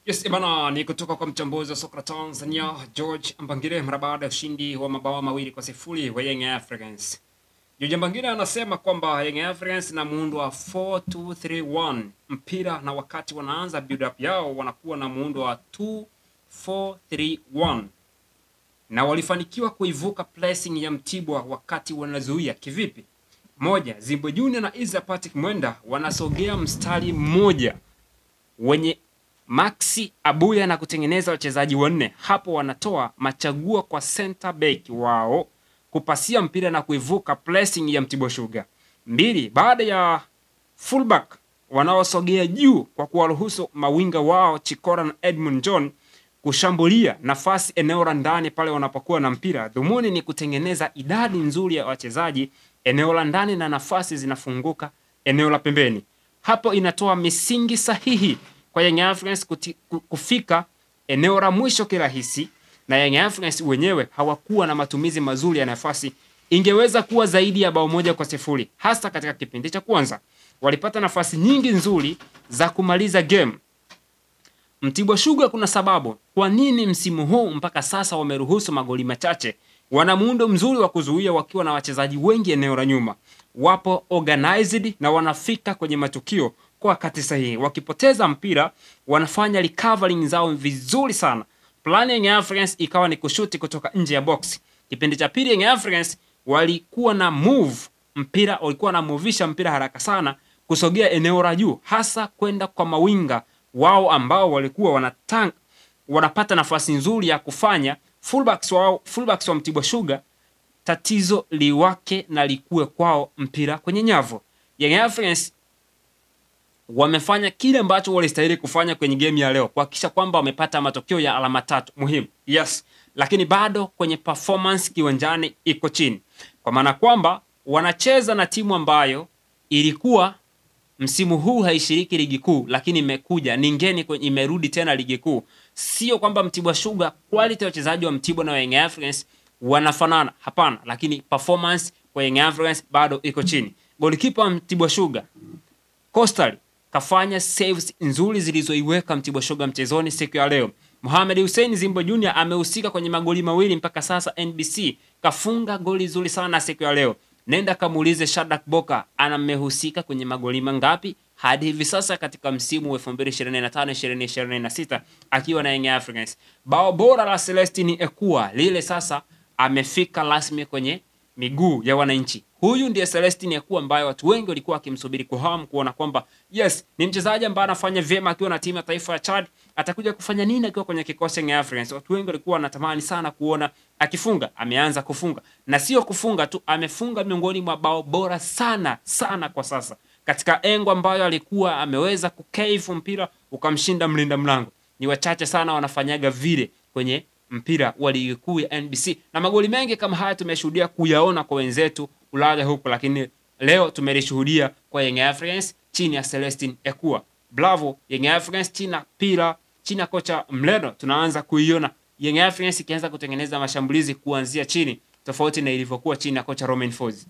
Yes, bana ni kutoka kwa mchambuzi wa soka Tanzania George Mbangire mara baada ya ushindi wa mabao mawili kwa sifuri wa Young Africans. George Mbangire anasema kwamba Young Africans na muundo wa 4-2-3-1 mpira, na wakati wanaanza build up yao wanakuwa na muundo wa 2-4-3-1. Na walifanikiwa kuivuka pressing ya Mtibwa wakati wanazuia. Kivipi? Moja, Zimbo Junior na Isa Patrick Mwenda wanasogea mstari mmoja wenye Maxi Abuya na kutengeneza wachezaji wanne. Hapo wanatoa machaguo kwa center back wao kupasia mpira na kuivuka pressing ya Mtibwa Sugar. Mbili, baada ya fullback wanaosogea juu kwa kuwaruhusu mawinga wao Chikora na Edmund John kushambulia nafasi eneo la ndani pale wanapokuwa na mpira. Dhumuni ni kutengeneza idadi nzuri ya wachezaji eneo la ndani na nafasi zinafunguka eneo la pembeni. Hapo inatoa misingi sahihi kwa Young Africans kufika eneo la mwisho kirahisi, na Young Africans wenyewe hawakuwa na matumizi mazuri ya nafasi. Ingeweza kuwa zaidi ya bao moja kwa sifuri, hasa katika kipindi cha kwanza. Walipata nafasi nyingi nzuri za kumaliza game. Mtibwa Sugar kuna sababu kwa nini msimu huu mpaka sasa wameruhusu magoli machache. Wana muundo mzuri wa kuzuia wakiwa na wachezaji wengi eneo la nyuma. Wapo organized na wanafika kwenye matukio kwa wakati sahihi. Wakipoteza mpira wanafanya recovering zao vizuri sana. Plan ya Young Africans ikawa ni kushuti kutoka nje ya box. Kipindi cha pili Young Africans walikuwa na move mpira, walikuwa na movisha mpira haraka sana kusogea eneo la juu, hasa kwenda kwa mawinga wao ambao walikuwa wanapata nafasi nzuri ya kufanya fullbacks wa Mtibwa Sugar tatizo liwake na likue kwao mpira kwenye nyavu. Young Africans wamefanya kile ambacho walistahili kufanya kwenye game ya leo, kuhakikisha kwamba wamepata matokeo ya alama 3 muhimu. Yes, lakini bado kwenye performance kiwanjani iko chini. Kwa maana kwamba wanacheza na timu ambayo ilikuwa msimu huu haishiriki ligi kuu, lakini imekuja ningeni imerudi tena ligi kuu. Sio kwamba Mtibwa Sugar quality ya wachezaji wa Mtibwa na Young Africans wanafanana, hapana, lakini performance kwa Young Africans bado iko chini. Goalkeeper wa Mtibwa Sugar Coastal kafanya saves nzuri zilizoiweka Mtibwa Sugar mchezoni siku ya leo. Mohamed Hussein Zimbo Junior amehusika kwenye magoli mawili mpaka sasa NBC. Kafunga goli nzuri sana siku ya leo. Nenda kamuulize Shadrack Boka anamehusika kwenye magoli mangapi hadi hivi sasa katika msimu wa 2025-2026 akiwa na Young Africans. Bao bora la Celestine Ekua lile sasa amefika rasmi kwenye miguu ya wananchi. Huyu ndiye Celestine Ekua ambaye watu wengi walikuwa wakimsubiri kwa hamu kuona kwamba yes, ni mchezaji ambaye anafanya vyema akiwa na timu ya taifa ya Chad. Atakuja kufanya nini akiwa kwenye kikosi cha Africans? Watu wengi walikuwa wanatamani sana kuona akifunga. Ameanza kufunga, na sio kufunga tu, amefunga miongoni mwa bao bora sana kwa sasa katika engo ambayo alikuwa ameweza kukeifu mpira ukamshinda mlinda mlango. Ni wachache sana wanafanyaga vile kwenye mpira wa ligi kuu ya NBC, na magoli mengi kama haya tumeshuhudia kuyaona kwa wenzetu Ulaya huko, lakini leo tumelishuhudia kwa Young Africans chini ya Celestine Ekua. Bravo Young Africans chini ya kocha Mleno. Tunaanza kuiona Young Africans ikianza kutengeneza mashambulizi kuanzia chini, tofauti na ilivyokuwa chini ya kocha Romain Folz.